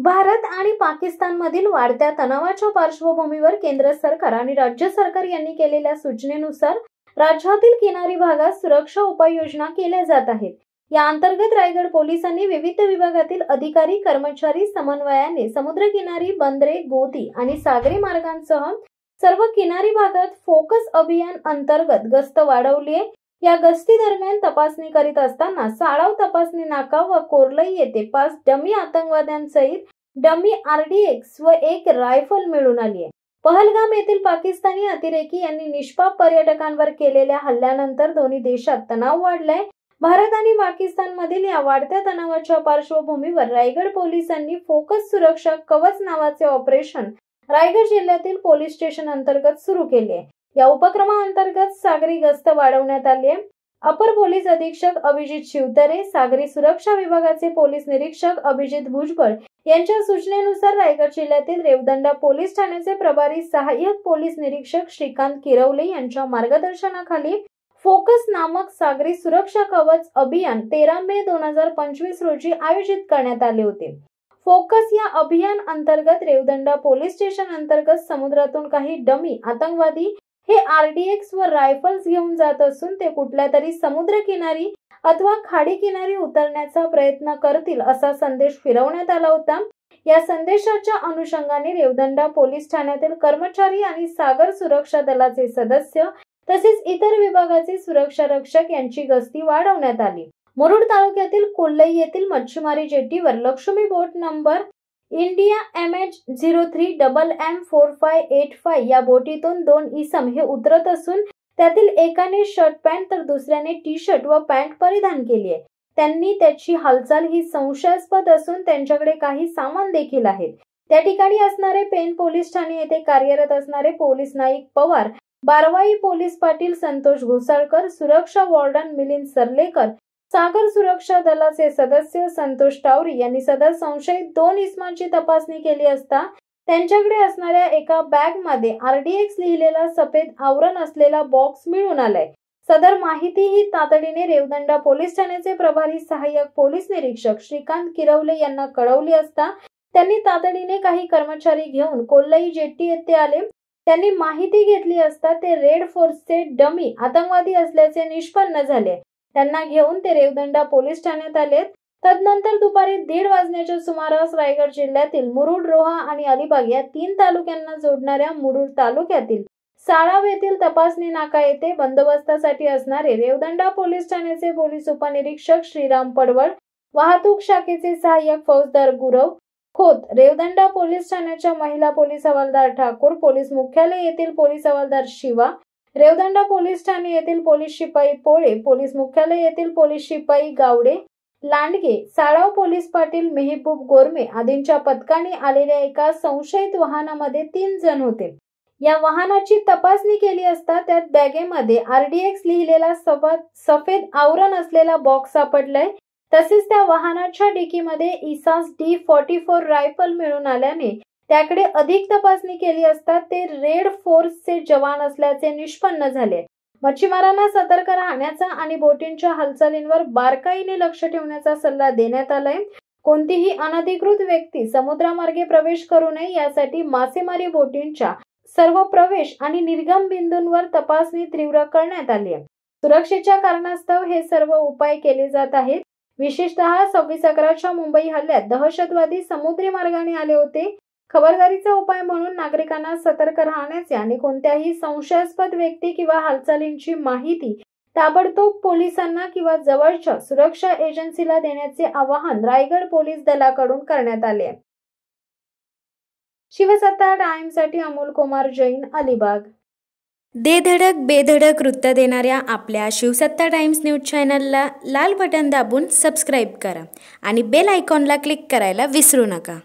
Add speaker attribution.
Speaker 1: भारत आणि पाकिस्तानमधील वाढत्या तणावाच्या पार्श्वभूमीवर केंद्र सरकार आणि राज्य सरकार यांनी केलेल्या सूचनेनुसार राज्यातील किनारी भागात सुरक्षा उपाययोजना केल्या जात आहेत। या अंतर्गत रायगड पोलिसांनी विविध विभागातील अधिकारी कर्मचारी समन्वयाने समुद्रकिनारी, बंदरे, गोदी आणि सागरी मार्गांसह सर्व किनारी भागात फोकस अभियान अंतर्गत गस्त वाढवली आहे। या गस्ती दरम्यान तपासणी करीत असताना साळाव तपासणी नाका व कोर्लई येथे 5 डमी आतंकवाद्यांसहित डमी RDX व 1 रायफल मिळून आली आहे। पहलगाम येथील पाकिस्तानी अतिरेकी यांनी निष्पाप पर्यटकांवर केलेल्या हल्ल्यानंतर दोन्ही देशात तणाव वाढलाय। भारत आणि पाकिस्तानमधील या वाढत्या तणावाच्या पार्श्वभूमीवर रायगड पोलिसांनी फोकस सुरक्षा कवच नावाचे ऑपरेशन रायगड जिल्ह्यातील पोलीस स्टेशन अंतर्गत सुरू केले आहे। या उपक्रमाअंतर्गत सागरी गस्त वाढवण्यात आली आहे। अपर पोलीस अधीक्षक अभिजित शिवतरे, सागरी सुरक्षा विभागाचे पोलीस निरीक्षक अभिजित भुजबळ यांच्या सूचनेनुसार रायगड जिल्ह्यातील रेवदंडा पोलीस ठाण्याचे प्रभारी सहाय्यक पोलीस निरीक्षक श्रीकांत किरवले यांच्या मार्गदर्शनाखाली फोकस नामक सागरी सुरक्षा कवच अभियान 13 मे 2025 रोजी आयोजित करण्यात आले होते। फोकस या अभियान अंतर्गत रेवदंडा पोलीस स्टेशन अंतर्गत समुद्रातून काही डमी आतंकवादी हे RDX व रायफल्स घेऊन जात असून ते कुठल्या तरी समुद्र किनारी अथवा खाडी किनारी उतरण्याचा प्रयत्न करतील असा संदेश फिरवण्यात आला होता। या संदेशाच्या अनुषंगाने रेवदंडा पोलीस ठाण्यातील कर्मचारी आणि सागर सुरक्षा दलाचे सदस्य तसेच इतर विभागाचे सुरक्षा रक्षक यांची गस्ती वाढवण्यात आली। मुरुड तालुक्यातील कोल्लई येथील मच्छीमारी जेटीवर लक्ष्मी बोट नंबर इंडिया MH03MM4585 या बोटीतून 2 इसम हे उतरत असून त्यातील एकाने शर्ट पॅन्ट तर दुसऱ्याने टी-शर्ट व पॅन्ट परिधान केली आहे। त्यांनी त्याची हालचाल ही संशयास्पद असून त्यांच्याकडे काही सामान देखील आहेत। त्या ठिकाणी असणारे पेन पोलीस ठाणे येथे कार्यरत असणारे पोलीस नाईक पवार, बारवाई पोलीस पाटील संतोष घोसाळकर, सुरक्षा वॉर्डन मिलिंद सरलेकर, सागर सुरक्षा दलाचे सदस्य संतोष टावरी यांनी सदर संशयित 2 इसमांची तपासणी केली असता त्यांच्याकडे असणाऱ्या एका बॅग मध्ये RDX लिहिलेला सफेद आवरण असलेला बॉक्स मिळून आलाय। सदर माहिती ही तातडीने रेवदंडा पोलीस ठाण्याचे प्रभारी सहाय्यक पोलीस निरीक्षक श्रीकांत किरवले यांना कळवली असता त्यांनी तातडीने काही कर्मचारी घेऊन कोल्लई जेट्टी येथे आले। त्यांनी माहिती घेतली असता ते रेड फोर्सचे डमी आतंकवादी असल्याचे निष्पन्न झाले। त्यांना घेऊन ते रेवदंडा पोलीस ठाण्यात आले। तदनंतर दुपारी 1:30 वाजण्याच्या सुमारास रायगड जिल्ह्यातील मुरुड, रोहा आणि अलिबाग या 3 तालुक्यांना जोडणाऱ्या मुरुड तालुक्यातील साळाव येथील तपासणी नाका येथे बंदोबस्तासाठी असणारे रेवदंडा पोलीस ठाण्याचे पोलीस उपनिरीक्षक श्रीराम पडवळ, वाहतूक शाखेचे सहाय्यक फौजदार गुरव खोत, रेवदंडा पोलीस ठाण्याच्या महिला पोलीस हवालदार ठाकूर, पोलीस मुख्यालय येथील पोलीस हवालदार शिवा, रेवदंडा पोलीस ठाणे येथील पोलीस शिपाई पोळे, पोलीस मुख्यालय येथील पोलीस शिपाई गावडे, लांडगे, साळाव पोलीस पाटील मेहबूब गोरमे आदींच्या पथकाने आलेल्या एका संशयित वाहनामध्ये 3 जण होते। या वाहनाची तपासणी केली असता त्यात बॅगेमध्ये RDX लिहिलेला सफेद आवरण असलेला बॉक्स सापडलाय। तसेच त्या वाहनाच्या डिकीमध्ये इसास D44 रायफल मिळून आल्याने त्याकडे अधिक तपासणी केली असता ते रेड फोर्सचे जवान असल्याचे निष्पन्न झाले। मच्छीमारांना सतर्क राहण्याचा आणि बोटींच्या हालचालींवर बारकाईने लक्ष ठेवण्याचा सल्ला देण्यात आलाय। कोणतीही अनधिकृत व्यक्ती समुद्रामार्गे प्रवेश करू नये यासाठी मासेमारी बोटींच्या सर्व प्रवेश आणि निर्गम बिंदूंवर तपासणी तीव्र करण्यात आली आहे। सुरक्षेच्या कारणास्तव हे सर्व उपाय केले जात आहेत। विशेषतः 26/11च्या मुंबई हल्ल्यात दहशतवादी समुद्री मार्गाने आले होते। खबरदारीचा उपाय म्हणून नागरिकांना सतर्क राहण्याचे आणि कोणत्याही संशयास्पद व्यक्ती किंवा हालचालींची माहिती ताबडतोब पोलिसांना किंवा जवळच्या सुरक्षा एजन्सीला देण्याचे आवाहन रायगड पोलीस दलाकडून करण्यात आले आहे। शिवसत्ता टाइम्ससाठी अमोल कुमार जैन, अलिबाग।
Speaker 2: दे धडक बेधडक वृत्त देणाऱ्या आपल्या शिवसत्ता टाइम्स न्यूज चॅनलला लाल बटन दाबून सबस्क्राईब करा आणि बेल आयकॉनला क्लिक करायला विसरू नका।